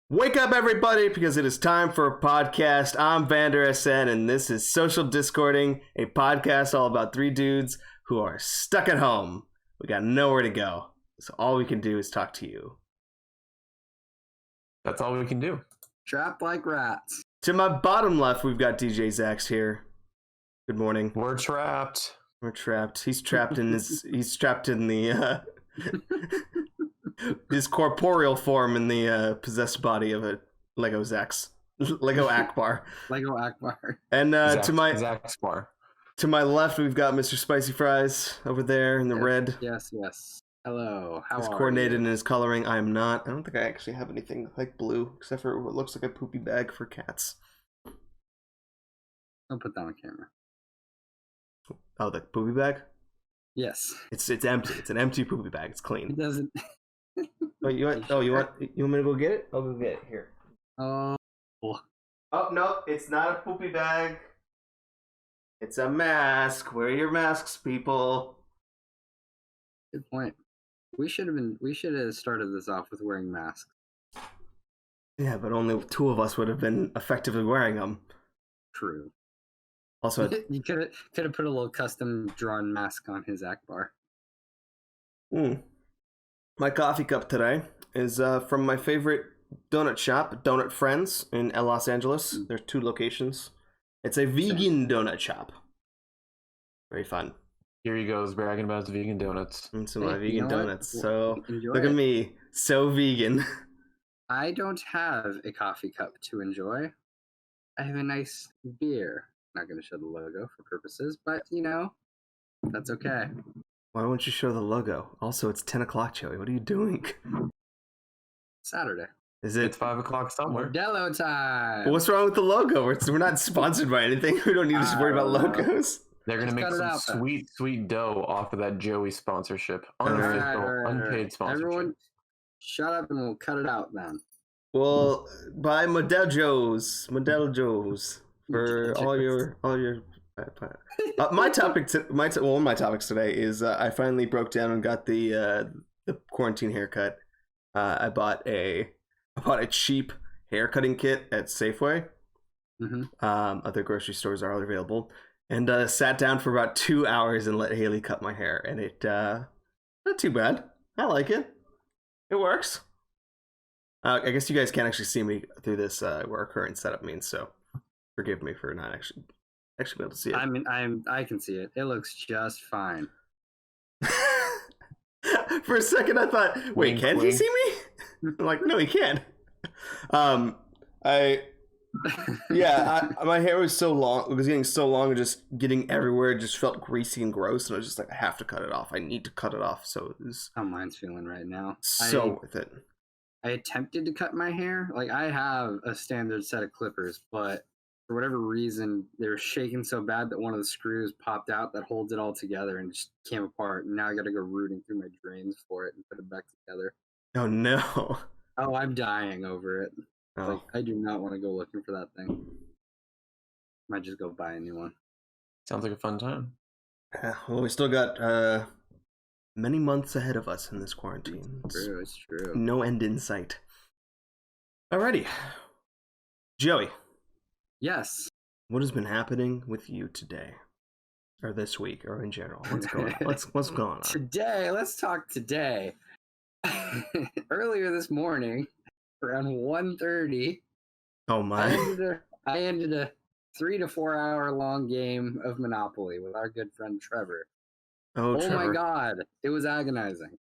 Wake up, everybody, because it is time for a podcast. I'm Vander SN, and this is Social Discording, a podcast all about three dudes who are stuck at home. We got nowhere to go, so all we can do is talk to you. That's all we can do. Trapped like rats. To my bottom left, we've got DJ Zax here. Good morning. We're trapped. We're trapped. He's trapped in his. He's trapped in the. His corporeal form in the possessed body of a Lego Zax. Lego Akbar. Lego Akbar. And to my Zaxbar. To my left, we've got Mr. Spicy Fries over there in the red. Yes. Hello. How He's are coordinated you? in his coloring. I am not. I don't think I actually have anything like blue, except for what looks like a poopy bag for cats. I'll put that on camera. Oh, the poopy bag? Yes. It's empty. It's an empty poopy bag. It's clean. It doesn't. Oh, you want me to go get it? I'll go get it here. Oh. Oh no, it's not a poopy bag. It's a mask. Wear your masks, people. Good point. We should have started this off with wearing masks. Yeah, but only two of us would have been effectively wearing them. True. Also, you could have put a little custom drawn mask on his Akbar. My coffee cup today is from my favorite donut shop, Donut Friends, in Los Angeles. There's two locations. It's a vegan donut shop. Very fun. Here he goes bragging about his vegan donuts. And some of my vegan donuts. Well, So enjoy look at it. me, so vegan. I don't have a coffee cup to enjoy. I have a nice beer. Not going to show the logo for purposes, but that's okay. Why won't you show the logo? Also, it's 10 o'clock, Joey. What are you doing? Saturday. Is it? It's 5 o'clock somewhere. Modelo time. What's wrong with the logo? We're not sponsored by anything. We don't need to worry about logos. They're going to Let's make cut it some out, then. sweet dough off of that Joey sponsorship. Alright. Unpaid sponsorship. Everyone, shut up and we'll cut it out then. Well, buy Model Joe's for all your. My topic, one of my topics today is I finally broke down and got the quarantine haircut. I bought a cheap haircutting kit at Safeway. Mm-hmm. Other grocery stores are available, and sat down for about 2 hours and let Haley cut my hair, and it not too bad. I like it. It works. I guess you guys can't actually see me through this where our current setup means, so forgive me for not actually be able to see it. I mean, I can see it. It looks just fine. For a second, I thought, wait, Wink, can he wink. see me? I'm like, no, he can't. My hair was so long. It was getting so long and just getting everywhere. It just felt greasy and gross, and I was just like, I have to cut it off. I need to cut it off. So it was How mine's feeling right now. so worth it. I attempted to cut my hair. Like, I have a standard set of clippers, but for whatever reason, they were shaking so bad that one of the screws popped out that holds it all together and just came apart. And now I got to go rooting through my drains for it and put it back together. Oh no. Oh, I'm dying over it. Oh. Like, I do not want to go looking for that thing. Might just go buy a new one. Sounds like a fun time. Well, we still got many months ahead of us in this quarantine. It's true. No end in sight. Alrighty. Joey, Yes. what has been happening with you today? Or this week, or in general? What's going on? Today, let's talk today. Earlier this morning, around 1:30, Oh my. I ended a 3 to 4 hour long game of Monopoly with our good friend Trevor. Oh, Trevor. My god, it was agonizing.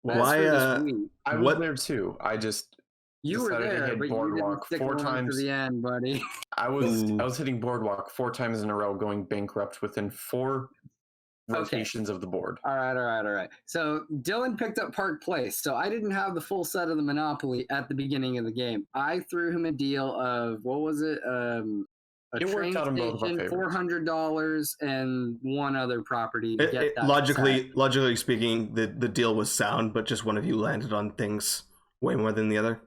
Well, That's why, for this week. I was What- there too. I just You were decided to there, hit but you didn't Boardwalk stick 4 around times. to the end, buddy. I was Ooh. hitting Boardwalk 4 times in a row, going bankrupt within 4 rotations of the board. All right. So Dylan picked up Park Place. So I didn't have the full set of the Monopoly at the beginning of the game. I threw him a deal of, what was it? A It worked train out in both of our station, favors. $400, and one other property to get that set. Logically speaking, the deal was sound, but just one of you landed on things way more than the other.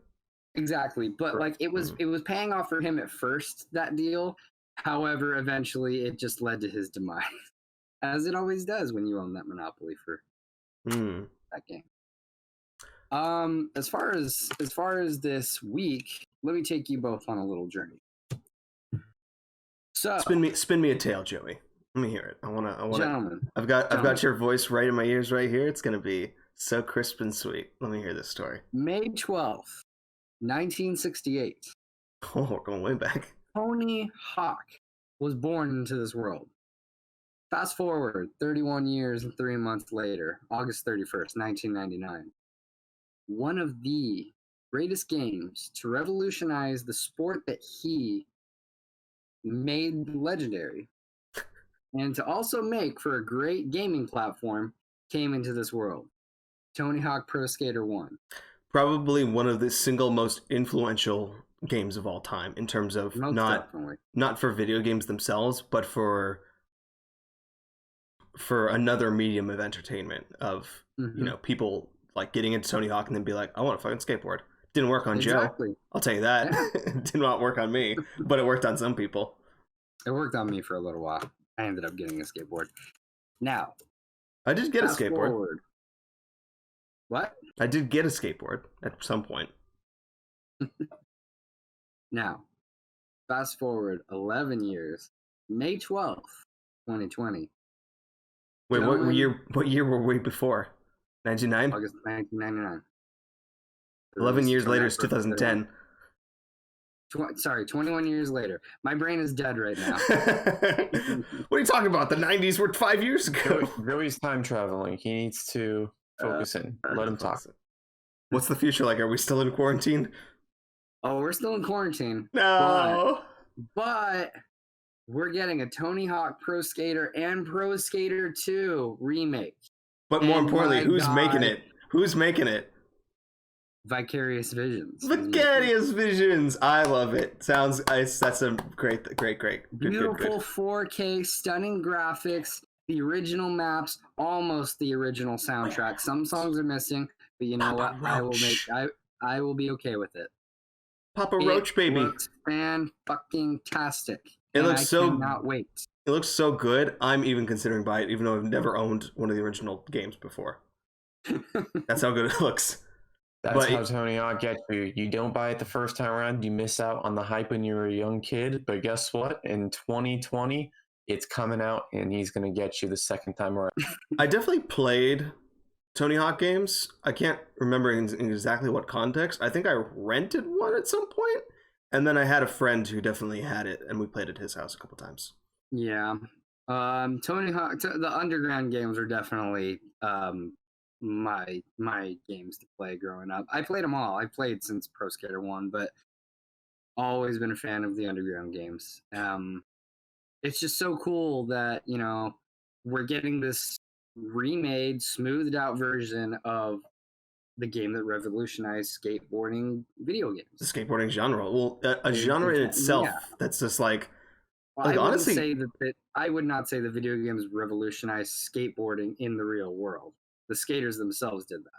Exactly, but like it was paying off for him at first, that deal. However, eventually it just led to his demise, as it always does when you own that Monopoly for that game. As far as this week, let me take you both on a little journey. So, Spin me a tale, Joey. Let me hear it. I wanna. gentlemen, I've got your voice right in my ears right here. It's gonna be so crisp and sweet. Let me hear this story. May 12th, 1968. Oh, we're going way back. Tony Hawk was born into this world. Fast forward 31 years and 3 months later, August 31st, 1999. One of the greatest games to revolutionize the sport that he made legendary and to also make for a great gaming platform came into this world. Tony Hawk Pro Skater 1. Probably one of the single most influential games of all time in terms of not for video games themselves, but for another medium of entertainment of people like getting into Tony Hawk and then be like, I want a fucking skateboard. Didn't work on Joe. I'll tell you that. Yeah. Did not work on me, but it worked on some people. It worked on me for a little while. I ended up getting a skateboard. Now, I did get a skateboard. Forward. What? I did get a skateboard at some point. Now, fast forward 11 years, May 12th, 2020. Wait, what year were we before? 99? August 1999. 11 years later is 2010. 21 years later. My brain is dead right now. What are you talking about? The 90s were 5 years ago. Joey's time traveling. He needs to focus in. Let him talk. What's the future like? Are we still in quarantine? Oh, we're still in quarantine. No. But we're getting a Tony Hawk Pro Skater and Pro Skater 2 remake. But more importantly, who's making it? Who's making it? Vicarious Visions. Vicarious Visions. I love it. That's a great. Beautiful 4K, stunning graphics, the original maps, almost the original soundtrack. Some songs are missing, but you know what? I will be okay with it. Papa Roach, baby. It looks fan-fucking-tastic. It looks so. Cannot wait. It looks so good. I'm even considering buying it, even though I've never owned one of the original games before. That's how good it looks. That's how Tony Hawk gets you. You don't buy it the first time around, you miss out on the hype when you were a young kid. But guess what? In 2020, it's coming out, and he's going to get you the second time around. I definitely played Tony Hawk games. I can't remember in exactly what context. I think I rented one at some point, and then I had a friend who definitely had it, and we played at his house a couple times. Yeah. Tony Hawk, the underground games are definitely my games to play growing up. I played them all. I played since Pro Skater 1, but always been a fan of the underground games. It's just so cool that, we're getting this remade, smoothed out version of the game that revolutionized skateboarding video games. The skateboarding genre. Well, a genre in itself that's just like honestly, I would not say the video games revolutionized skateboarding in the real world. The skaters themselves did that.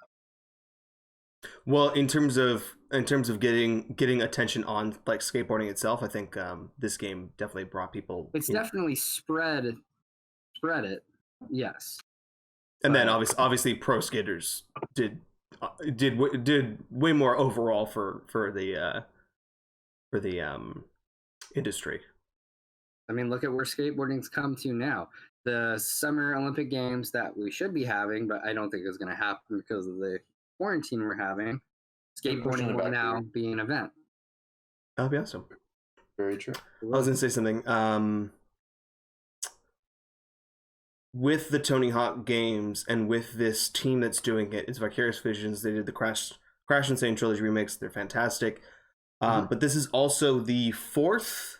Well, in terms of getting attention on like skateboarding itself, I think this game definitely brought people. It's definitely spread it. Yes. And then obviously pro skaters did way more overall for the industry. I mean, look at where skateboarding's come to now. The Summer Olympic Games that we should be having, but I don't think is going to happen because of the quarantine we're having. Skateboarding will now be an event. That'll be awesome. Very true. I was going to say something. With the Tony Hawk games and with this team that's doing it, it's Vicarious Visions. They did the Crash Insane Trilogy remakes. They're fantastic. But this is also the fourth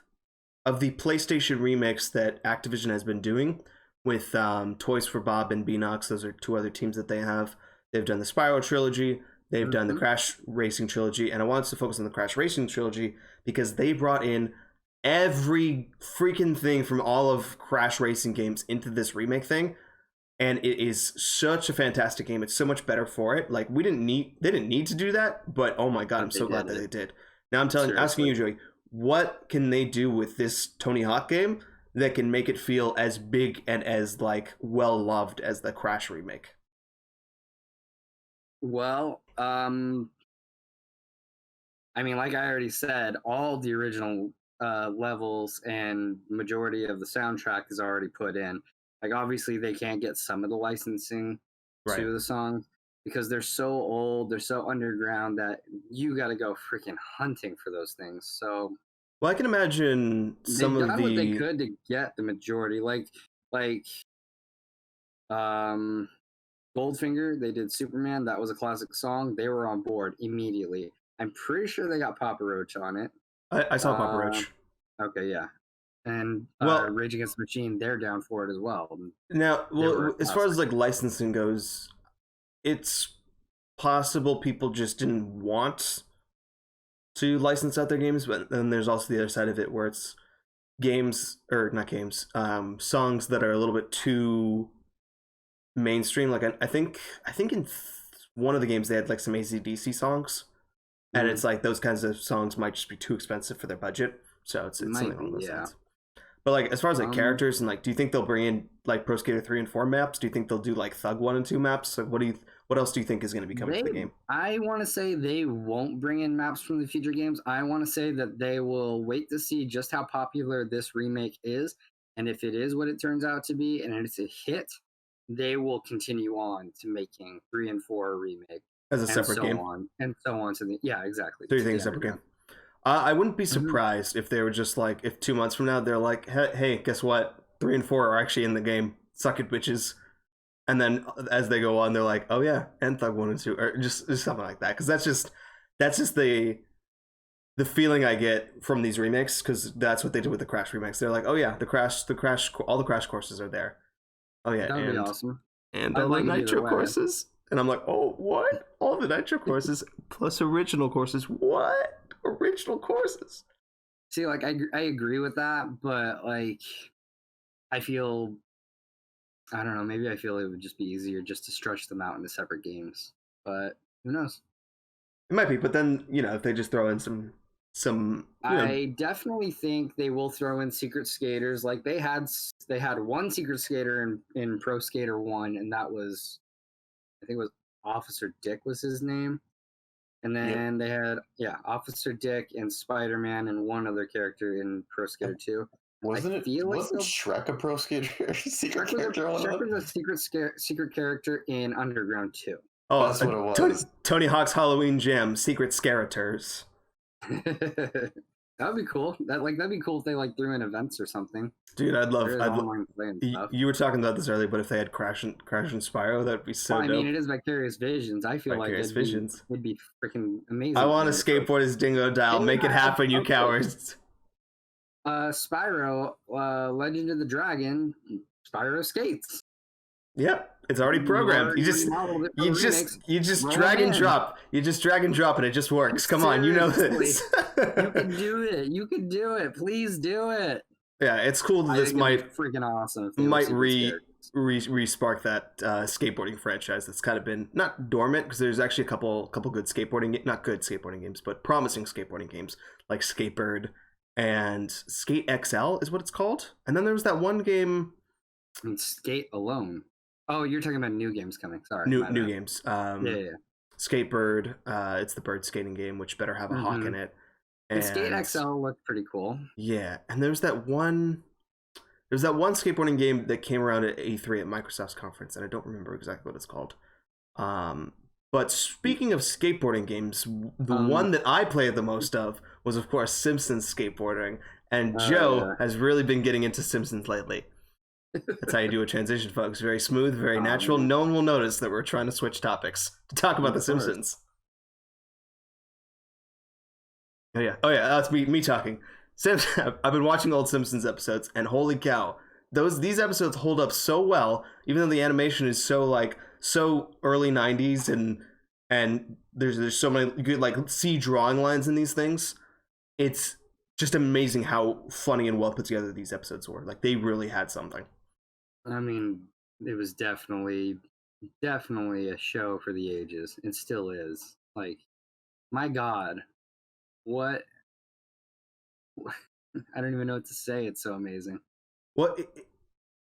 of the PlayStation remakes that Activision has been doing with Toys for Bob and Beanox. Those are two other teams that they have. They've done the Spyro trilogy. They've done the Crash Racing trilogy. And I wanted to focus on the Crash Racing trilogy because they brought in every freaking thing from all of Crash Racing games into this remake thing. And it is such a fantastic game. It's so much better for it. Like they didn't need to do that, but oh my God, I'm so glad that they did. Now I'm asking you, Joey, what can they do with this Tony Hawk game that can make it feel as big and as like well loved as the Crash remake? Well, I mean, like I already said, all the original levels and majority of the soundtrack is already put in. Like, obviously, they can't get some of the licensing Right. to the songs because they're so old, they're so underground that you got to go freaking hunting for those things. So Well, I can imagine they some of done what they the. could to get the majority. Like um, Goldfinger, they did Superman. That was a classic song. They were on board immediately. I'm pretty sure they got Papa Roach on it. I saw Papa Uh, Roach. okay, yeah. And Well, Rage Against the Machine, they're down for it as well. now, They were a as far as classic. like licensing goes, it's possible people just didn't want to license out their games, but then there's also the other side of it where it's games or not games, songs that are a little bit too mainstream. Like I think in one of the games they had like some AC/DC songs, and Mhm. it's like those kinds of songs might just be too expensive for their budget. So it's Might something be, along those yeah. lines. But like as far as like Um, characters and like, do you think they'll bring in like Pro Skater 3 and 4 maps? Do you think they'll do like Thug 1 and 2 maps? Like what else do you think is going to be coming to the game? I want to say they won't bring in maps from the future games. I want to say that they will wait to see just how popular this remake is, and if it is what it turns out to be, and it's a hit, they will continue on to making 3 and 4 a remake, As a and separate so game? on and so on to the exactly So you to think the a separate game? underground. I wouldn't be Mhm. surprised if they were just like, if 2 months from now they're like, hey, guess what? 3 and 4 are actually in the game. Suck it, bitches. And then as they go on, they're like, oh yeah, and Thug 1 and 2, or just something like that. Because that's just the feeling I get from these remakes. Because that's what they did with the Crash remakes. They're like, oh yeah, all the Crash courses are there. Oh yeah, That would be awesome. and I'd all the like it either Nitro way. courses. And I'm like, oh, what? All the Nitro courses plus original courses. What? Original courses? See, like I agree with that, but like I feel I don't know. Maybe I feel it would just be easier just to stretch them out into separate games. But who knows? It might be, but then if they just throw in some I definitely think they will throw in secret skaters. Like they had one secret skater in Pro Skater 1, and that was I think it was Officer Dick was his name. And Yep. then they had Officer Dick and Spider Man and one other character in Pro Skater 2. Wasn't I it? feel like Wasn't Shrek a pro skater secret character on Shrek it? was a secret character in Underground 2. oh That's what it Tony, was. Tony Hawk's Halloween Jam Secret Scarators. That would be cool. That'd be cool if they like threw in events or something. Dude, There is online play and stuff. You were talking about this earlier, but if they had Crash and Spyro, that'd be so Well, I dope. mean, it is Vicarious Visions. I feel Vicarious like Visions. it'd be freaking amazing. I want to for them skateboard his dingo doll. Make it happen, you Okay. cowards. Spyro, Legend of the Dragon, Spyro skates. Yep, it's already programmed. You just Roll drag it and in. drop. You just drag and drop, and it just works. Come on, you know this. You can do it. You can do it. Please do it. Yeah, it's cool that I this think it'd might be freaking awesome. If they were might secret characters. re-spark that skateboarding franchise that's kind of been not dormant, because there's actually a couple good skateboarding, not good skateboarding games, but promising skateboarding games like Skatebird and Skate XL is what it's called. And then there was that one game, And Skate Alone. Oh, you're talking about new games coming. Sorry. new my bad. games. Yeah. Skatebird, it's the bird skating game, which better have a hawk in it. And Skate XL looked pretty cool. Yeah, and there's that one skateboarding game that came around at E3 at Microsoft's conference, and I don't remember exactly what it's called. But speaking of skateboarding games, the one that I played the most of was, of course, Simpsons skateboarding, and Joe has really been getting into Simpsons lately. That's how you do a transition, folks. Very smooth, very natural. Man. No one will notice that we're trying to switch topics to talk about The Simpsons. Oh yeah, that's me talking. I've been watching old Simpsons episodes, and holy cow, these episodes hold up so well, even though the animation is so early '90s, and there's so many good see drawing lines in these things. It's just amazing how funny and well put together these episodes were. Like, they really had something. I mean, it was definitely a show for the ages. It still is. Like, my God, what? I don't even know what to say. It's so amazing. Well,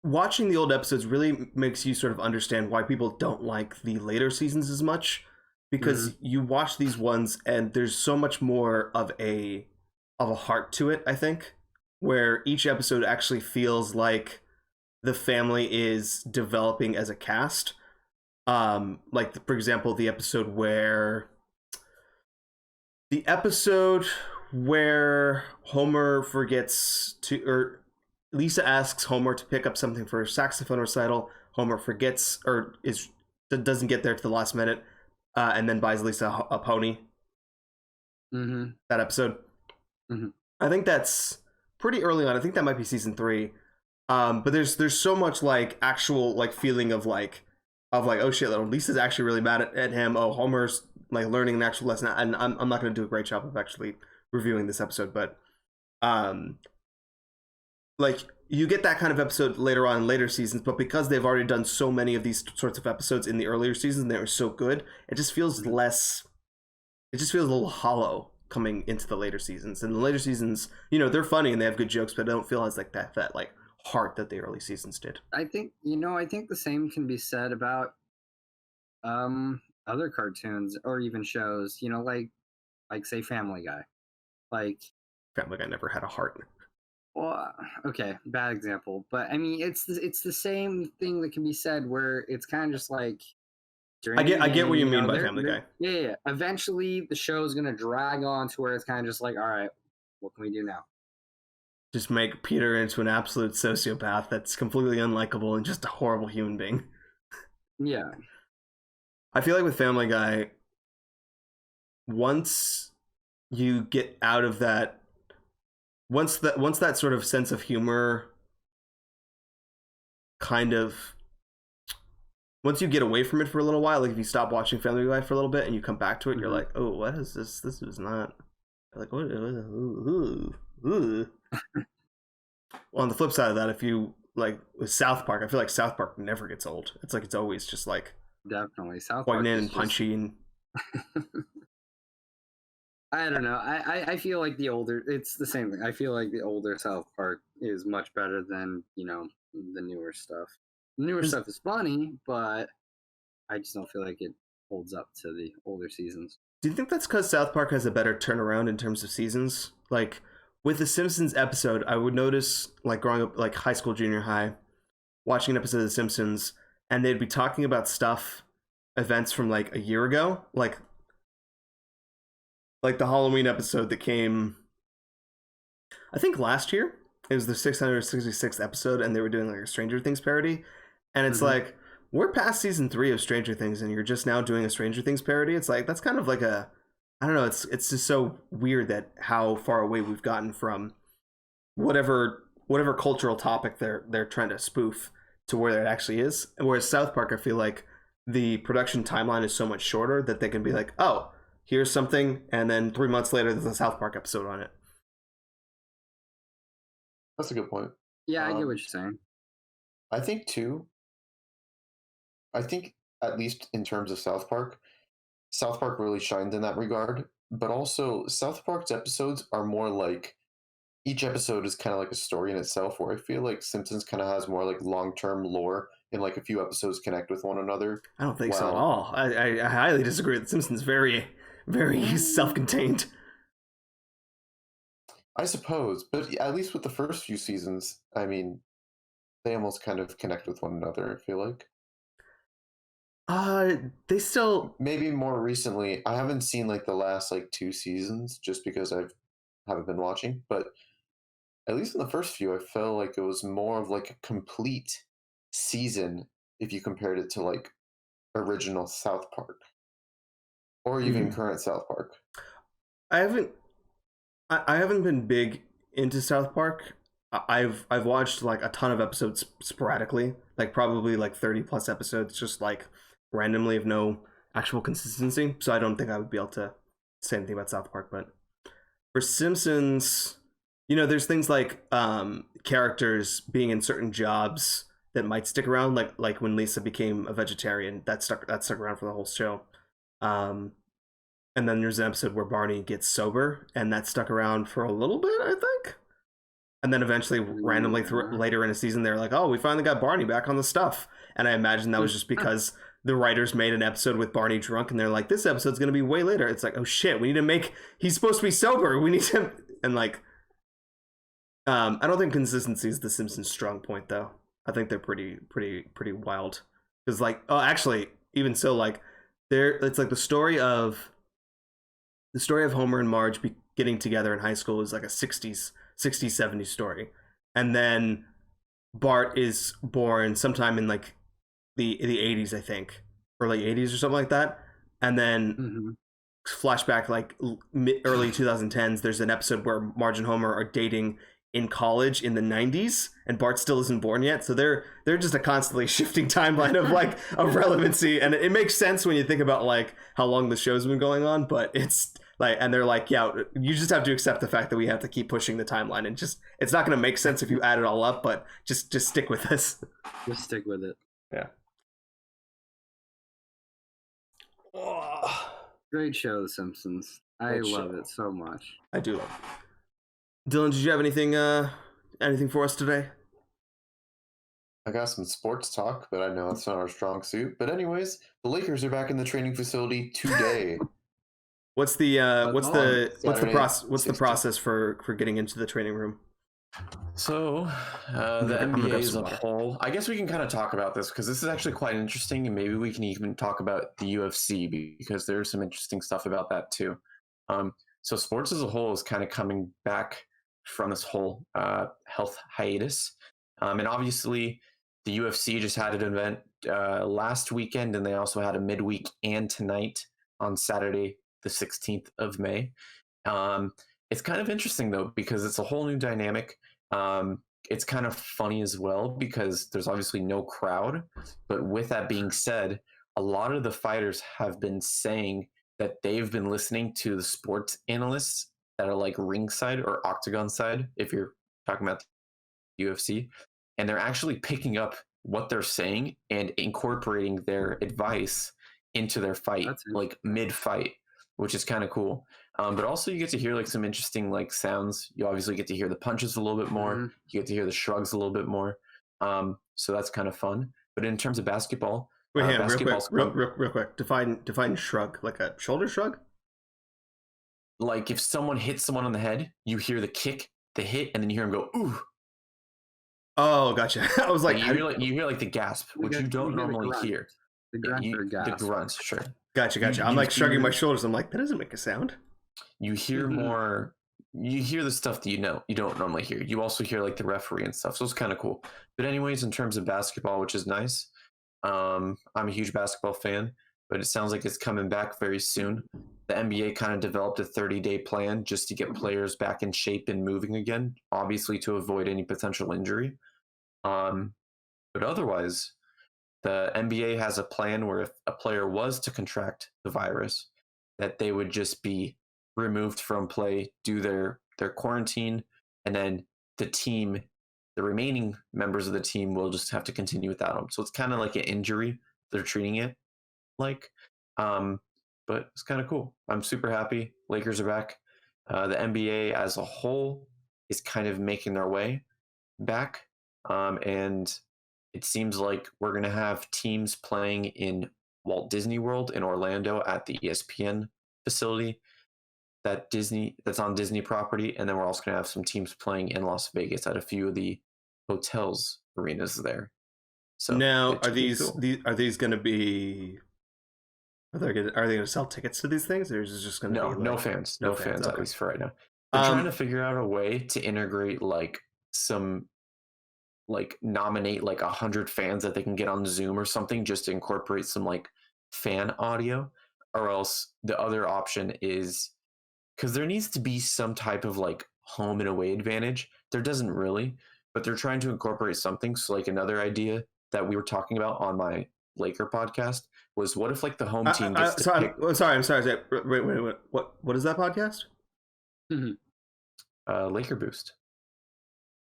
watching the old episodes really makes you sort of understand why people don't like the later seasons as much. because you watch these ones and there's so much more of a heart to it, I think, where each episode actually feels like the family is developing as a cast. Like, for example, the episode where Homer forgets to, or Lisa asks Homer to pick up something for a saxophone recital. Homer forgets, or doesn't get there to the last minute, and then buys Lisa a pony. That episode. I think that's pretty early on. I think that might be season 3. But there's so much like actual like feeling of like oh shit, Lisa's actually really mad at him. Oh, Homer's like learning an actual lesson, and I'm not going to do a great job of actually reviewing this episode, but like you get that kind of episode later on in later seasons, but because they've already done so many of these sorts of episodes in the earlier seasons, they were so good, it just feels less. It just feels a little hollow coming into the later seasons. And the later seasons, you know, they're funny and they have good jokes, but I don't feel as like that like heart that the early seasons did. I think the same can be said about other cartoons or even shows, you know, like say Family Guy. Like Family Guy never had a heart. Well, okay, bad example, but I mean it's the same thing that can be said where it's kind of just like I get what you mean by Family Guy. Yeah. Eventually the show's gonna drag on to where it's kind of just like, all right, what can we do now? Just make Peter into an absolute sociopath that's completely unlikable and just a horrible human being. Yeah. I feel like with Family Guy, once you get out of that, once that sort of sense of humor kind of, once you get away from it for a little while, like if you stop watching Family Guy for a little bit and you come back to it, you're like, oh, what is this? This is not, like, what? Ooh. Well, on the flip side of that, if you like with South Park, I feel like South Park never gets old. It's like it's always just like definitely South Park poignant and punchy and I don't know. I feel like it's the same thing. I feel like the older South Park is much better than, you know, the newer stuff. The newer stuff is funny, but I just don't feel like it holds up to the older seasons. Do you think that's because South Park has a better turnaround in terms of seasons? Like with the Simpsons episode, I would notice, like growing up, like high school, junior high, watching an episode of The Simpsons, and they'd be talking about events from like a year ago, like the Halloween episode that came, I think last year. It was the 666th episode, and they were doing like a Stranger Things parody, and it's like, we're past season 3 of Stranger Things, and you're just now doing a Stranger Things parody. It's like, that's kind of like I don't know, it's just so weird that how far away we've gotten from whatever cultural topic they're trying to spoof to where it actually is. Whereas South Park, I feel like the production timeline is so much shorter that they can be like, oh, here's something, and then 3 months later there's a South Park episode on it. That's a good point. Yeah, I get what you're saying. I think at least in terms of South Park really shined in that regard. But also, South Park's episodes are more like, each episode is kind of like a story in itself, where I feel like Simpsons kind of has more like long-term lore, and like a few episodes connect with one another. I don't think so at all. I highly disagree. The Simpsons very, very self-contained. I suppose, but at least with the first few seasons, I mean, they almost kind of connect with one another, I feel like. They still... Maybe more recently. I haven't seen like the last like 2 seasons just because I haven't been watching, but at least in the first few, I felt like it was more of like a complete season if you compared it to like original South Park or even current South Park. I haven't been big into South Park. I've watched like a ton of episodes sporadically, like probably like 30 plus episodes, just like randomly of no actual consistency. So I don't think I would be able to say anything about South Park. But for Simpsons, you know, there's things like characters being in certain jobs that might stick around, like when Lisa became a vegetarian, that stuck around for the whole show. And then there's an episode where Barney gets sober, and that stuck around for a little bit, I think. And then eventually, randomly later in a season, they're like, oh, we finally got Barney back on the stuff. And I imagine that was just because the writers made an episode with Barney drunk, and they're like, this episode's gonna be way later. It's like, oh shit, we need to make. He's supposed to be sober. We need to, and like, I don't think consistency is the Simpsons' strong point, though. I think they're pretty wild. Because like, oh, actually, even so, like, it's like the story of Homer and Marge getting together in high school is like a 60s 70s story, and then Bart is born sometime in like the 80s, I think, early 80s or something like that, and then flashback like early 2010s. There's an episode where Marge and Homer are dating in college in the 90s, and Bart still isn't born yet. So they're just a constantly shifting timeline of like of relevancy, and it makes sense when you think about like how long the show's been going on. But it's like, and they're like, yeah, you just have to accept the fact that we have to keep pushing the timeline, and just it's not going to make sense if you add it all up. But just stick with this. Just stick with it. Yeah. Great show, The Simpsons. I love it so much. I do love it. Dylan, did you have anything for us today? I got some sports talk, but I know it's not our strong suit. But anyways, the Lakers are back in the training facility today. What's the process for getting into the training room? So the NBA as a whole, I guess we can kind of talk about this because this is actually quite interesting, and maybe we can even talk about the UFC because there's some interesting stuff about that too. So sports as a whole is kind of coming back from this whole health hiatus, and obviously the UFC just had an event last weekend, and they also had a midweek and tonight on Saturday the 16th of May. It's kind of interesting though because it's a whole new dynamic. It's kind of funny as well because there's obviously no crowd, but with that being said, a lot of the fighters have been saying that they've been listening to the sports analysts that are like ringside or octagon side, if you're talking about the UFC, and they're actually picking up what they're saying and incorporating their advice into their fight, like mid-fight, which is kind of cool. But also you get to hear like some interesting like sounds. You obviously get to hear the punches a little bit more. You get to hear the shrugs a little bit more. So that's kind of fun. But in terms of basketball, wait, real quick. Define shrug, like a shoulder shrug. Like if someone hits someone on the head, you hear the kick, the hit, and then you hear them go ooh. Oh, gotcha. I was like, you hear like the gasp, which you don't normally hear. The grunt or gasp. The grunts, sure. Gotcha. I'm like shrugging my shoulders. I'm like, that doesn't make a sound. You hear more. You hear the stuff that you don't normally hear. You also hear like the referee and stuff, so it's kind of cool. But anyways, in terms of basketball, which is nice, I'm a huge basketball fan, but it sounds like it's coming back very soon. The NBA kind of developed a 30-day plan just to get players back in shape and moving again, obviously to avoid any potential injury. But otherwise, the NBA has a plan where if a player was to contract the virus, that they would just be removed from play, do their quarantine, and then the remaining members of the team will just have to continue without them. So it's kind of like an injury they're treating it like. But it's kind of cool. I'm super happy. Lakers are back. The NBA as a whole is kind of making their way back. And it seems like we're going to have teams playing in Walt Disney World in Orlando at the ESPN facility that's on Disney property. And then we're also going to have some teams playing in Las Vegas at a few of the hotels arenas there. So now, are these going to be? Are they going to sell tickets to these things, or is it just going to be like, no fans, okay. At least for right now. They're trying to figure out a way to integrate like some, like nominate like 100 fans that they can get on Zoom or something, just to incorporate some like fan audio. Or else the other option is, because there needs to be some type of like home and away advantage. There doesn't really, but they're trying to incorporate something. So like another idea that we were talking about on my Laker podcast was, what if like the home team gets to pick... I'm sorry. Wait. What is that podcast? Laker Boost.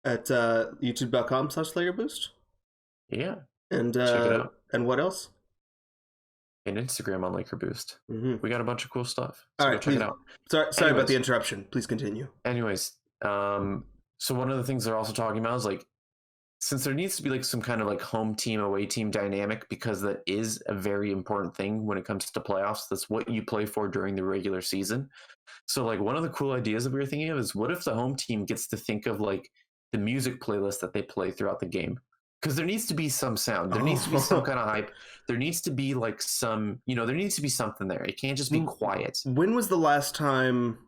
At youtube.com/Laker Boost? Yeah. And check it out. And what else? And Instagram on Laker Boost. We got a bunch of cool stuff. So all right, check it out. Sorry about the interruption. Please continue. Anyways, so one of the things they're also talking about is like since there needs to be like some kind of like home team, away team dynamic, because that is a very important thing when it comes to playoffs. That's what you play for during the regular season. So like one of the cool ideas that we were thinking of is what if the home team gets to think of like the music playlist that they play throughout the game? Because there needs to be some sound. There needs to be some kind of hype. There needs to be like some, there needs to be something there. It can't just be quiet. When was the last time?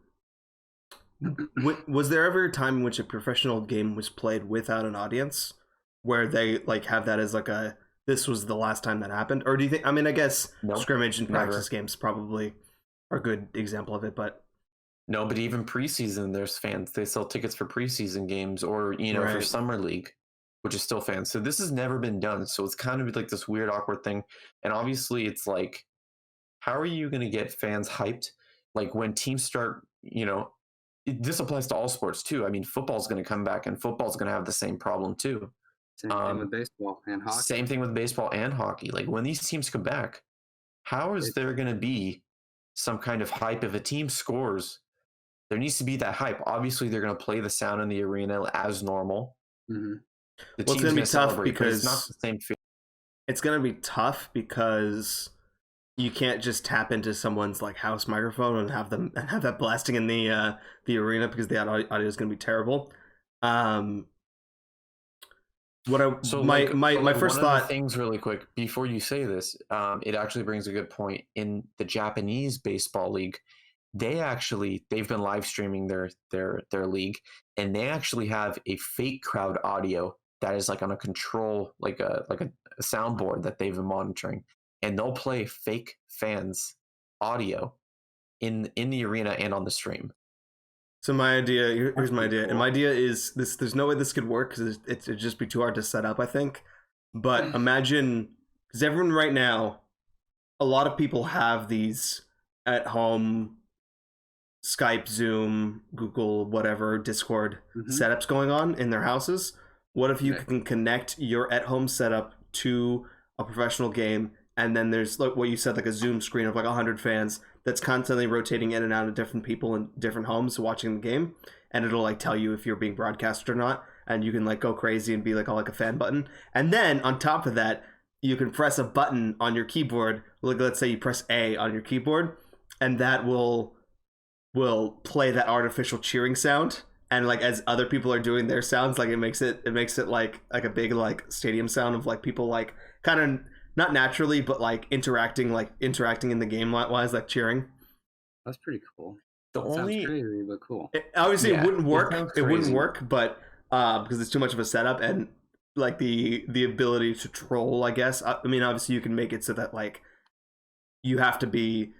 Was there ever a time in which a professional game was played without an audience, where they like have that as like a this was the last time that happened? Or do you think? I mean, I guess scrimmage and practice games probably are a good example of it, but. No, but even preseason, there's fans. They sell tickets for preseason games or, for summer league, which is still fans. So this has never been done. So it's kind of like this weird, awkward thing. And obviously it's like, how are you going to get fans hyped? Like when teams start, this applies to all sports too. I mean, football's going to come back and football's going to have the same problem too. Same thing with baseball and hockey. Same thing with baseball and hockey. Like when these teams come back, how is there going to be some kind of hype if a team scores? There needs to be that hype. Obviously, they're going to play the sound in the arena as normal. Mm-hmm. It's going to be tough because it's not the same feel. It's going to be tough because you can't just tap into someone's like house microphone and have that blasting in the arena because the audio is going to be terrible. My first thought. Things really quick before you say this, it actually brings a good point. In the Japanese baseball league, they've been live streaming their league, and they actually have a fake crowd audio that is like on a control, like a soundboard that they've been monitoring, and they'll play fake fans audio in the arena and on the stream. So here's my idea, and my idea is this: there's no way this could work because it'd just be too hard to set up, I think. But imagine, because everyone right now, a lot of people have these at home Skype, Zoom, Google, whatever, Discord setups going on in their houses. What if you can connect your at-home setup to a professional game, and then there's like what you said, like a Zoom screen of like 100 fans that's constantly rotating in and out of different people in different homes watching the game, and it'll like tell you if you're being broadcasted or not, and you can like go crazy and be like all like a fan button. And then on top of that, you can press a button on your keyboard. Like let's say you press A on your keyboard, and that will play that artificial cheering sound, and like as other people are doing their sounds, like it makes it like a big like stadium sound of like people like kind of not naturally but like interacting in the game wise, like cheering. That's pretty cool. Sounds crazy, but cool. Obviously it wouldn't work. It wouldn't work, but because it's too much of a setup and like the ability to troll, I guess. I mean, obviously you can make it so that like you have to be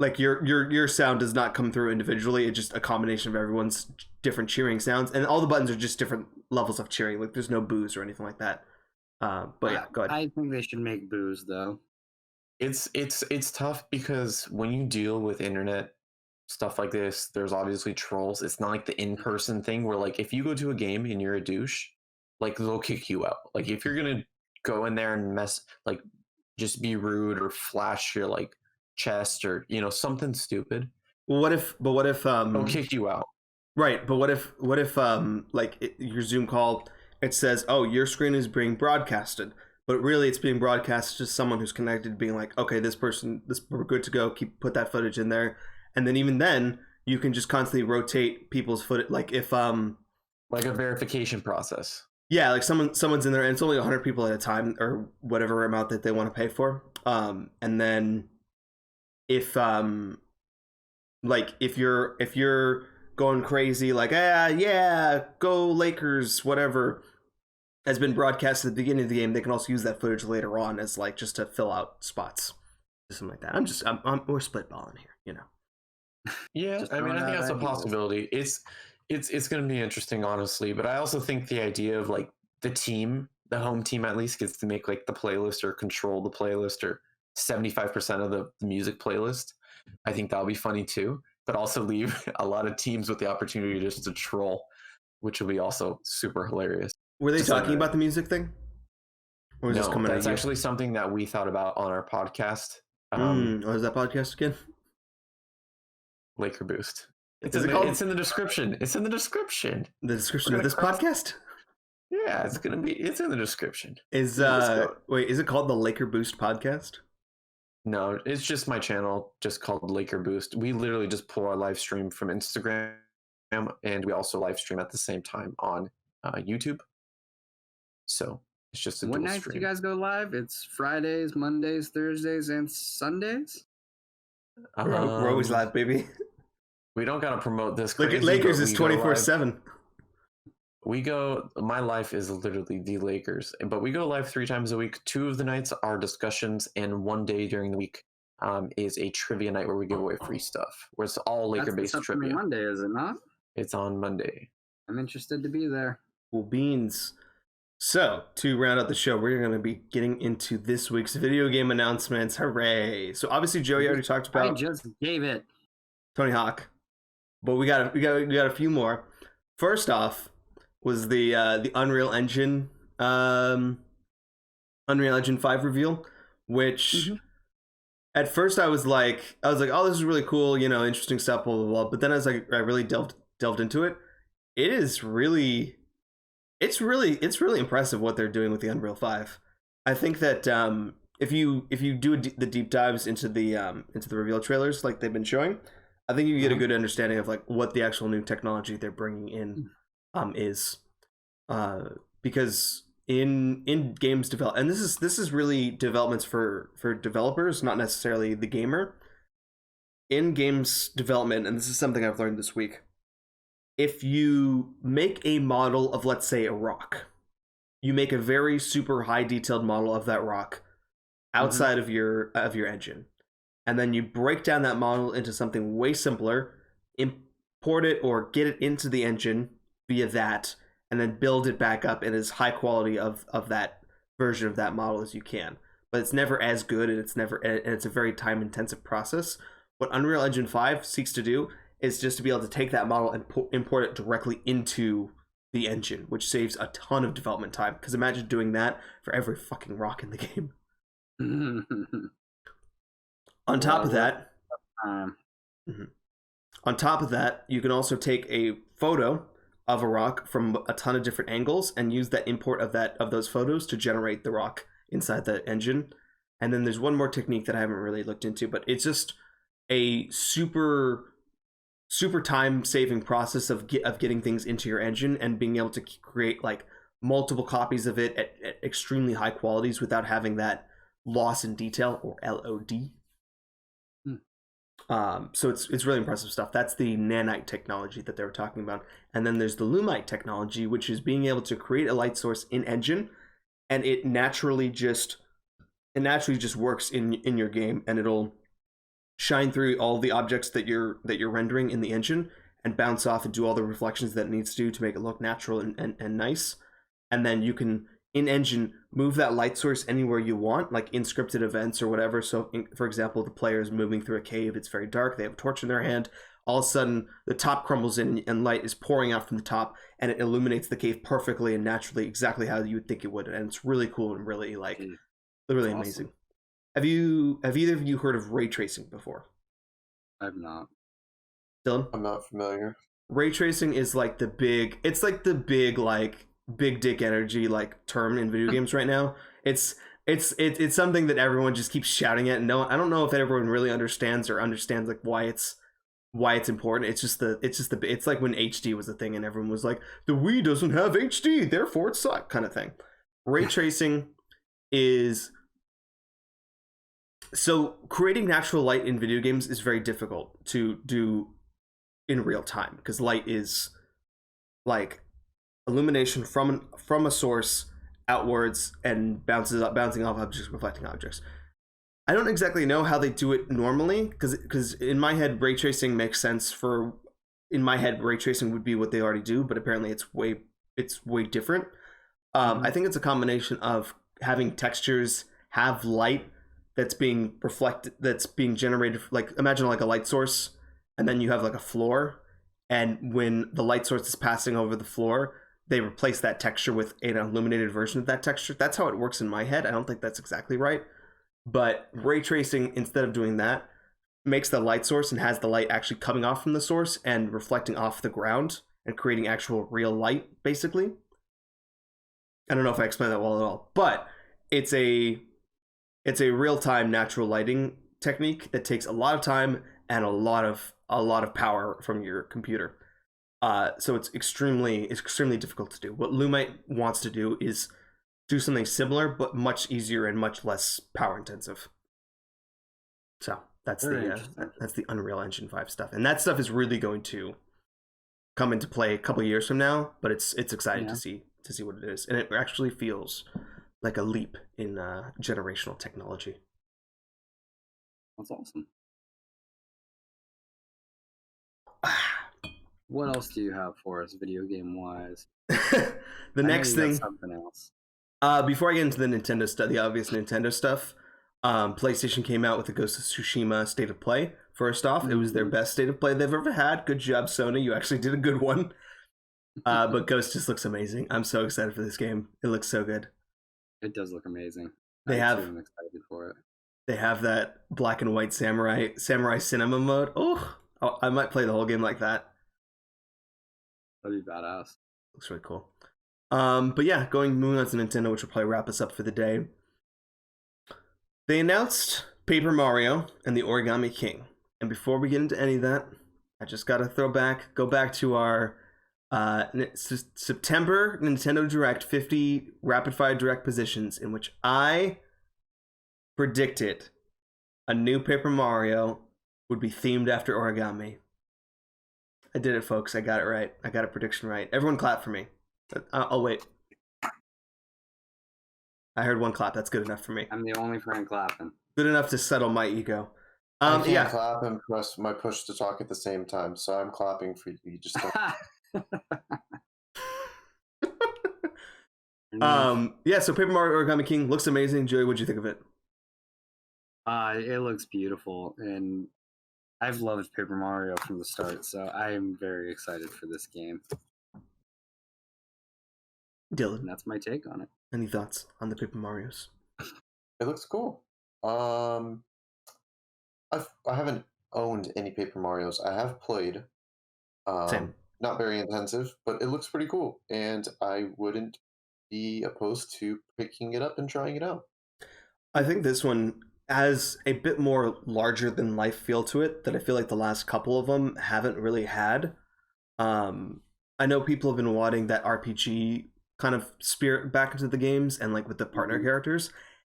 like your sound does not come through individually. It's just a combination of everyone's different cheering sounds, and all the buttons are just different levels of cheering. Like there's no boos or anything like that. But yeah, go ahead. I think they should make boos though. It's tough because when you deal with internet stuff like this, there's obviously trolls. It's not like the in-person thing where like if you go to a game and you're a douche, like they'll kick you out. Like if you're gonna go in there and mess, like just be rude or flash your like chest or something stupid. Well, what if they'll kick you out? Right, but what if your Zoom call, it says, oh, your screen is being broadcasted, but really it's being broadcast to someone who's connected, being like, okay, we're good to go, put that footage in there. And then even then you can just constantly rotate people's footage, like if like a verification process. Yeah, like someone's in there and it's only 100 people at a time or whatever amount that they want to pay for. And then if you're going crazy, like yeah, go Lakers, whatever has been broadcast at the beginning of the game, they can also use that footage later on as like just to fill out spots, something like that. We're spitballing here, Yeah, I mean, I think that's a possibility. It's going to be interesting, honestly. But I also think the idea of like the home team at least gets to make like the playlist or control the playlist or 75% of the music playlist. I think that'll be funny too. But also leave a lot of teams with the opportunity just to troll, which will be also super hilarious. Were they talking about the music thing? Or was this coming that's actually something that we thought about on our podcast. What is that podcast again? Laker Boost. It's in the description. It's in the description. The description of this podcast? Yeah, it's in the description. Is wait, is it called the Laker Boost podcast? No, it's just my channel, just called Laker Boost. We literally just pull our live stream from Instagram, and we also live stream at the same time on YouTube. So it's just a What dual nights do stream. you guys go live? It's Fridays, Mondays, Thursdays, and Sundays? We're always live, baby. We don't gotta promote this. Look at Lakers is 24/7. We go. My life is literally the Lakers, but we go live 3 times a week. 2 of the nights are discussions, and 1 day during the week is a trivia night where we give away free stuff. Where it's all Laker-based That's trivia. Monday, is it not? It's on Monday. I'm interested to be there. Cool beans. So, to round out the show, we're going to be getting into this week's video game announcements. Hooray! So, obviously, Joey already talked about. I just gave it. Tony Hawk, but we got a few more. First off, was the Unreal Engine Unreal Engine 5 reveal, which at first I was like, oh, this is really cool, you know, interesting stuff, blah blah blah. But then as I really delved into it, it's really impressive what they're doing with the Unreal 5. I think that if you do the deep dives into the reveal trailers like they've been showing, I think you get a good understanding of like what the actual new technology they're bringing in is, because in games develop, and this is really developments for developers, not necessarily the gamer. In games development, and this is something I've learned this week, if you make a model of, let's say, a rock, you make a very super high detailed model of that rock outside of your engine, and then you break down that model into something way simpler, import it or get it into the engine via that, and then build it back up in as high quality of that version of that model as you can. But it's never as good, and it's a very time intensive process. What Unreal Engine 5 seeks to do is just to be able to take that model and import it directly into the engine, which saves a ton of development time. Because imagine doing that for every fucking rock in the game. On top of that, you can also take a photo of a rock from a ton of different angles and use that import of those photos to generate the rock inside the engine. And then there's one more technique that I haven't really looked into, but it's just a super time saving process of getting things into your engine and being able to create like multiple copies of it at extremely high qualities without having that loss in detail, or LOD. So it's really impressive stuff. That's the nanite technology that they were talking about. And then there's the lumite technology, which is being able to create a light source in engine, and it naturally just works in your game, and it'll shine through all the objects that you're rendering in the engine and bounce off and do all the reflections that it needs to do to make it look natural and nice. And then you can, in engine, move that light source anywhere you want, like in scripted events or whatever. So, for example, the player is moving through a cave, it's very dark, they have a torch in their hand, all of a sudden the top crumbles in and light is pouring out from the top, and it illuminates the cave perfectly and naturally, exactly how you would think it would. And it's really cool and really really amazing. Have either of you heard of ray tracing before? I've not. Dylan? I'm not familiar. Ray tracing is like the big dick energy like term in video games right now. It's something that everyone just keeps shouting at, and I don't know if everyone really understands like why it's important. It's like when HD was a thing and everyone was like, the Wii doesn't have HD, therefore it sucks, kind of thing. Ray tracing is, so creating natural light in video games is very difficult to do in real time, because light is like illumination from a source outwards and bouncing off objects, reflecting objects. I don't exactly know how they do it normally, because in my head ray tracing makes sense ray tracing would be what they already do, but apparently it's way different. I think it's a combination of having textures have light that's being reflected, that's being generated, like imagine like a light source, and then you have like a floor, and when the light source is passing over the floor, they replace that texture with an illuminated version of that texture. That's how it works in my head. I don't think that's exactly right, but ray tracing, instead of doing that, makes the light source and has the light actually coming off from the source and reflecting off the ground and creating actual real light, basically. I don't know if I explained that well at all, but it's a real-time natural lighting technique that takes a lot of time and a lot of power from your computer. So it's extremely difficult to do. What Lumite wants to do is do something similar, but much easier and much less power intensive. So that's the Unreal Engine 5 stuff, and that stuff is really going to come into play a couple years from now. But it's exciting to see what it is, and it actually feels like a leap in generational technology. That's awesome. What else do you have for us, video game wise? The next thing, something else. Before I get into the Nintendo stuff, the obvious Nintendo stuff, PlayStation came out with the Ghost of Tsushima State of Play. First off, it was their best State of Play they've ever had. Good job, Sony. You actually did a good one. But Ghost just looks amazing. I'm so excited for this game. It looks so good. It does look amazing. I'm excited for it. They have that black and white samurai cinema mode. Oh, I might play the whole game like that. That'd be badass. Looks really cool. But yeah, moving on to Nintendo, which will probably wrap us up for the day. They announced Paper Mario and the Origami King. And before we get into any of that, I just gotta go back to our September Nintendo Direct 50 Rapid Fire Direct positions, in which I predicted a new Paper Mario would be themed after origami. I did it, folks. I got it right. I got a prediction right. Everyone clap for me. I'll wait. I heard one clap. That's good enough for me. I'm the only friend clapping. Good enough to settle my ego. I can't clap and press my push to talk at the same time, so I'm clapping for you. You just don't. Yeah, so Paper Mario Origami King looks amazing. Joey, what'd you think of it? It looks beautiful, and I've loved Paper Mario from the start, so I am very excited for this game. Dylan, and that's my take on it. Any thoughts on the Paper Marios? It looks cool. I haven't owned any Paper Marios. I have played. Same. Not very intensive, but it looks pretty cool, and I wouldn't be opposed to picking it up and trying it out. I think this one has a bit more larger than life feel to it that I feel like the last couple of them haven't really had. I know people have been wanting that RPG kind of spirit back into the games and like with the partner characters.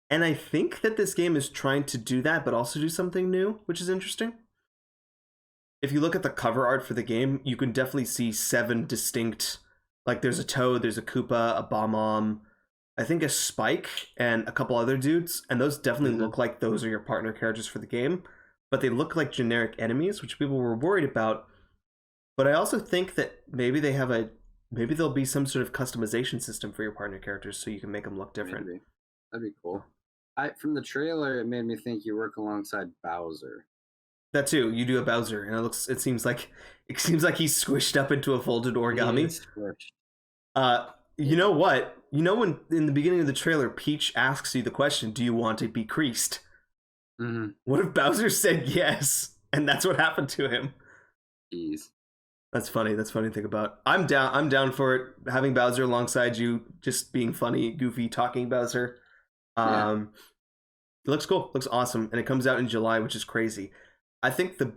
And I think that this game is trying to do that, but also do something new, which is interesting. If you look at the cover art for the game, you can definitely see 7 distinct, like there's a Toad, there's a Koopa, a Bomb-Omb, I think a Spike, and a couple other dudes, and those definitely look like those are your partner characters for the game, but they look like generic enemies, which people were worried about. But I also think that maybe there'll be some sort of customization system for your partner characters so you can make them look different. Maybe. That'd be cool. From the trailer, it made me think you work alongside Bowser. That too. You do a Bowser, and it seems like he's squished up into a folded origami. You know what? You know when in the beginning of the trailer, Peach asks you the question, "Do you want to be creased?" Mm-hmm. What if Bowser said yes, and that's what happened to him? Jeez. That's funny. That's funny to think about. I'm down for it. Having Bowser alongside you, just being funny, goofy, talking Bowser. It looks cool. Looks awesome, and it comes out in July, which is crazy. I think the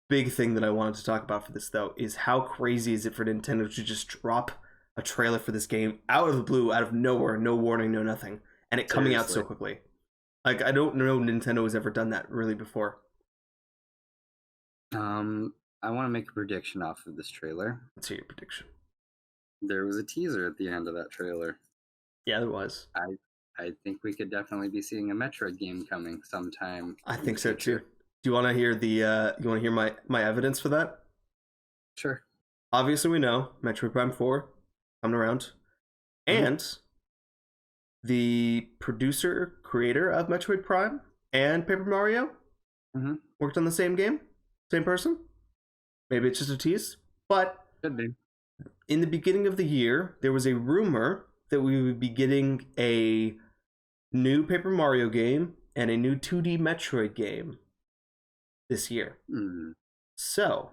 big thing that I wanted to talk about for this though is how crazy is it for Nintendo to just drop a trailer for this game out of the blue, out of nowhere, no warning, no nothing, and it coming out so quickly. Like I don't know Nintendo has ever done that really before. I want to make a prediction off of this trailer. Let's hear your prediction. There was a teaser at the end of that trailer. Yeah, there was. I think we could definitely be seeing a Metroid game coming sometime. I think so too. Do you want to hear my evidence for that? Sure. Obviously, we know Metroid Prime 4 coming around, and the creator of Metroid Prime and Paper Mario worked on the same game, same person. Maybe it's just a tease, but could be. In the beginning of the year, there was a rumor that we would be getting a new Paper Mario game and a new 2D Metroid game this year. So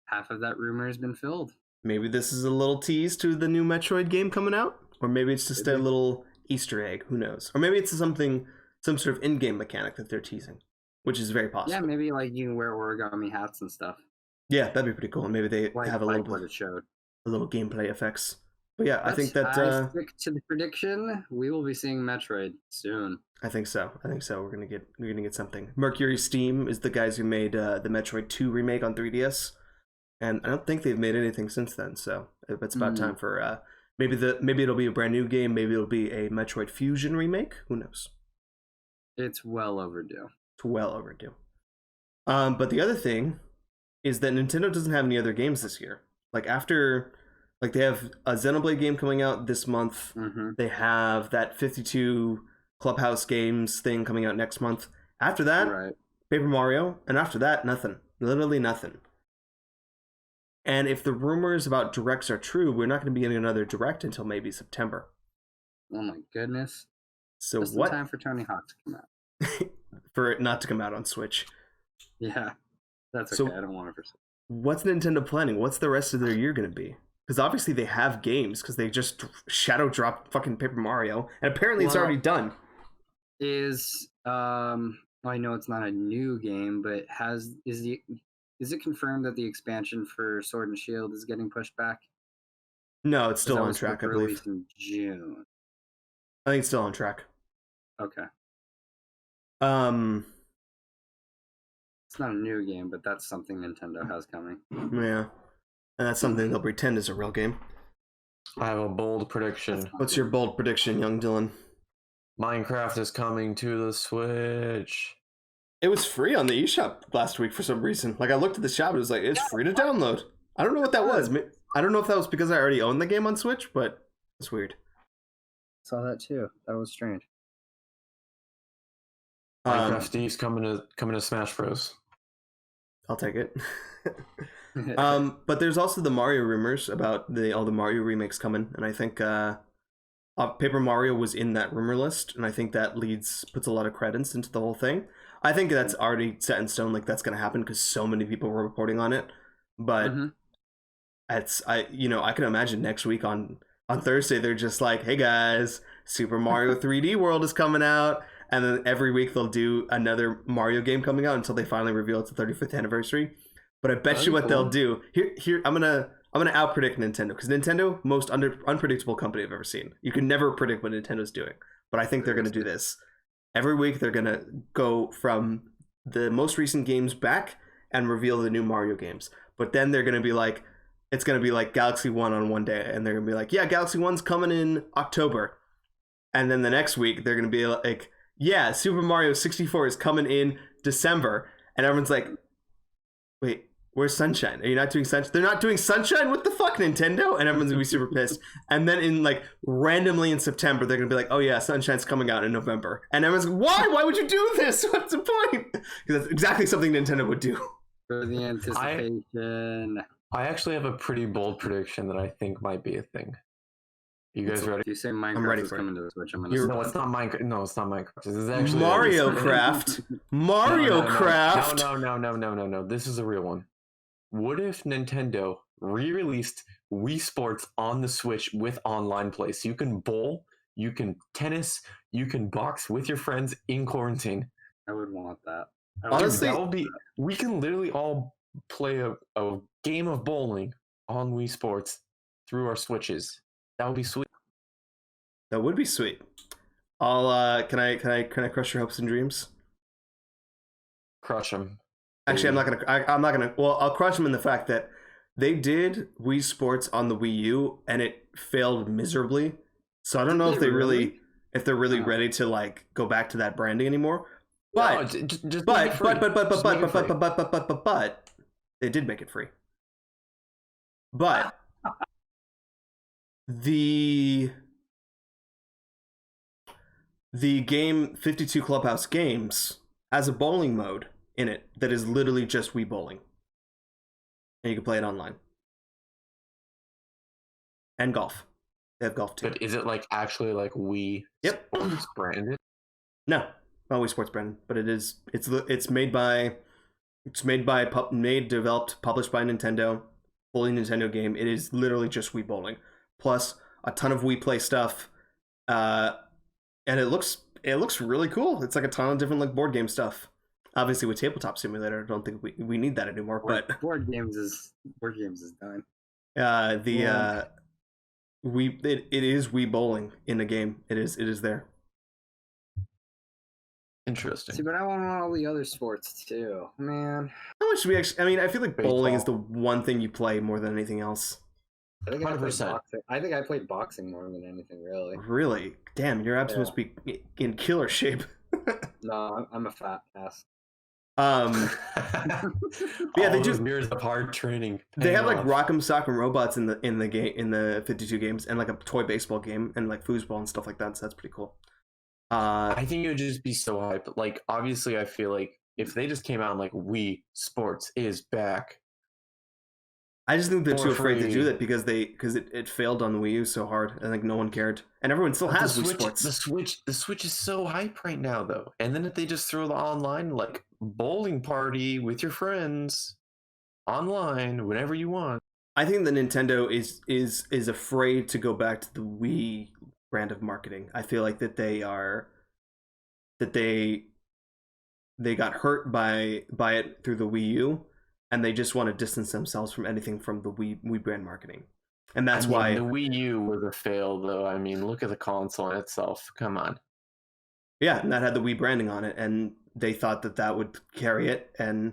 half of that rumor has been filled. Maybe this is a little tease to the new Metroid game coming out. Or maybe it's just a little Easter egg. Who knows? Or maybe it's some sort of in-game mechanic that they're teasing, which is very possible. Yeah, maybe like you can wear origami hats and stuff. Yeah, that'd be pretty cool. And maybe they have a little what it showed. A little gameplay effects. But yeah, I think that I stick to the prediction. We will be seeing Metroid soon. I think so. We're gonna get something. Mercury Steam is the guys who made the Metroid 2 remake on 3DS, and I don't think they've made anything since then. So it's about time for maybe it'll be a brand new game. Maybe it'll be a Metroid Fusion remake. Who knows? It's well overdue. It's well overdue. But the other thing is that Nintendo doesn't have any other games this year. They have a Xenoblade game coming out this month. Mm-hmm. They have that 52 Clubhouse Games thing coming out next month. After that, right. Paper Mario, and after that, nothing. Literally nothing. And if the rumors about directs are true, we're not going to be getting another direct until maybe September. Oh my goodness! So just what? In time for Tony Hawk to come out. For it not to come out on Switch. Yeah, that's okay. So, I don't want it for Switch. What's Nintendo planning? What's the rest of their year going to be? Because obviously they have games, because they just shadow dropped fucking Paper Mario, and apparently it's already done. I know it's not a new game, but is it confirmed that the expansion for Sword and Shield is getting pushed back? No, it's still on track, I believe. Released in June. I think it's still on track. Okay. It's not a new game, but that's something Nintendo has coming. Yeah. And that's something they'll pretend is a real game. I have a bold prediction. What's your bold prediction, young Dylan? Minecraft is coming to the Switch. It was free on the eShop last week for some reason. I looked at the shop, it was like, it's free to download. I don't know what that was. I don't know if that was because I already own the game on Switch, but it's weird. Saw that too. That was strange. Minecraft Steve's coming to Smash Bros. I'll take it. But there's also the Mario rumors about all the Mario remakes coming, and I think Paper Mario was in that rumor list, and I think that puts a lot of credence into the whole thing. I think that's already set in stone, that's going to happen because so many people were reporting on it. But I can imagine next week on Thursday they're just like, hey guys, Super Mario 3D World is coming out, and then every week they'll do another Mario game coming out until they finally reveal it's the 35th anniversary. But I bet you what they'll do here. I'm gonna out predict Nintendo, because Nintendo, most unpredictable company I've ever seen. You can never predict what Nintendo's doing, but I think they're gonna do this. Every week they're gonna go from the most recent games back and reveal the new Mario games. But then they're gonna be like, it's gonna be like Galaxy 1 on one day, and they're gonna be like, yeah, Galaxy 1's coming in October, and then the next week they're gonna be like, yeah, Super Mario 64 is coming in December, and everyone's like, wait, where's Sunshine? Are you not doing Sunshine? They're not doing Sunshine? What the fuck, Nintendo? And everyone's gonna be super pissed. And then randomly in September, they're gonna be like, oh yeah, Sunshine's coming out in November. And everyone's like, why? Why would you do this? What's the point? Because that's exactly something Nintendo would do. For the anticipation. I actually have a pretty bold prediction that I think might be a thing. You guys ready? You say Minecraft is coming to the Switch. No, it's not Minecraft. No, it's not Minecraft. This is actually Mario Craft. Mario Craft. No. This is a real one. What if Nintendo re-released Wii Sports on the Switch with online play? So you can bowl, you can tennis, you can box with your friends in quarantine. I would want that. Honestly, we can literally all play a game of bowling on Wii Sports through our Switches. That would be sweet. That would be sweet. Can I crush your hopes and dreams? Crush them. Actually, I'm not gonna. Well, I'll crush them in the fact that they did Wii Sports on the Wii U and it failed miserably. So I don't know if they're really ready to go back to that branding anymore. But but they did make it free. But the game 52 Clubhouse Games has a bowling mode in it that is literally just Wii bowling, and you can play it online. And golf. They have golf too. But is it actually Wii Sports branded? No, not Wii Sports branded, but it is. It's made by developed, published by Nintendo. Fully Nintendo game. It is literally just Wii bowling, plus a ton of Wii Play stuff, and it looks really cool. It's like a ton of different like board game stuff. Obviously, with Tabletop Simulator, I don't think we need that anymore. But board games is done. it is Wii bowling in the game. It is there. Interesting. See, but I want all the other sports too, man. How much do we actually? I mean, I feel like Baseball. bowling is the one thing you play more than anything else. I think 100%. I think I played boxing more than anything, really. Really? Damn, you're absolutely supposed to be in killer shape. No, I'm a fat ass. Yeah, they do. Years of hard training. They have like off. Rock'em Sock'em Robots in the game in the 52 games, and like a toy baseball game, and like foosball and stuff like that. So that's pretty cool. I think it would just be so hype. Like, obviously, I feel like if they just came out and like Wii Sports is back. I just think they're too afraid to free. do that because it failed on the Wii U so hard. I think no one cared, and everyone still has the Wii Switch, Sports. The Switch is so hype right now, though. And then if they just throw the online like bowling party with your friends online whenever you want. I think the Nintendo is afraid to go back to the Wii brand of marketing. I feel like that they got hurt by it through the Wii U, and they just want to distance themselves from anything from the Wii brand marketing. And that's why the Wii U was a fail, though. I mean, look at the console itself. Come on. Yeah, and that had the Wii branding on it, and they thought that would carry it and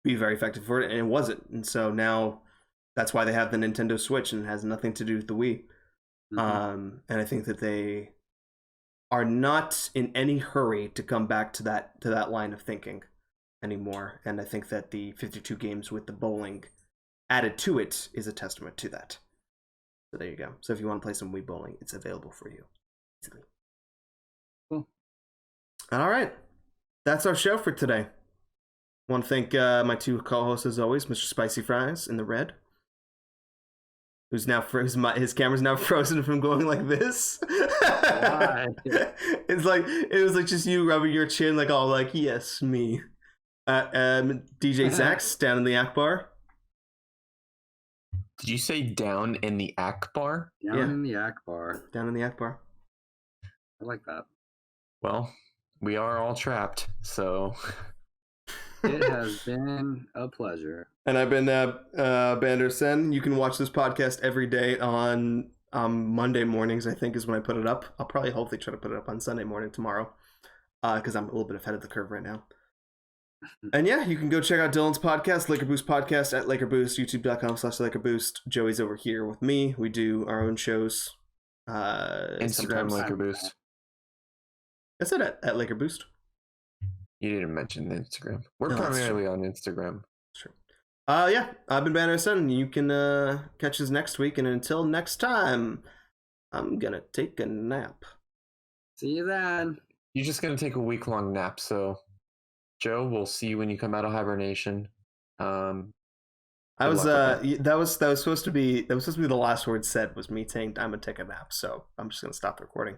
be very effective for it, and it wasn't. And so now that's why they have the Nintendo Switch, and it has nothing to do with the Wii. Mm-hmm. And I think that they are not in any hurry to come back to that line of thinking anymore. And I think that the 52 games with the bowling added to it is a testament to that. So there you go. So if you want to play some Wii bowling, it's available for you easily. Cool. All right. That's our show for today. I want to thank my two co-hosts as always, Mr. Spicy Fries in the red, who's now his camera's now frozen from going like this. It was like just you rubbing your chin like all like yes me. DJ Zax down in the Akbar. Did you say down in the Akbar? Down in the Akbar. Down in the Akbar. I like that. Well, we are all trapped, so it has been a pleasure. And I've been Bander Sen. You can watch this podcast every day on Monday mornings, I think is when I put it up. I'll probably hopefully try to put it up on Sunday morning tomorrow because I'm a little bit ahead of the curve right now. And yeah, you can go check out Dylan's podcast, Laker Boost Podcast at Laker Boost, youtube.com/Laker Boost. Joey's over here with me. We do our own shows. Instagram Laker Boost. I said at Laker Boost. You didn't mention Instagram. We're primarily on Instagram. Sure. Yeah, I've been Banner Son. You can catch us next week, and until next time, I'm gonna take a nap. See you then. You're just gonna take a week-long nap, so Joe, we'll see you when you come out of hibernation. That was supposed to be the last word said was me saying I'm gonna take a nap, so I'm just gonna stop the recording.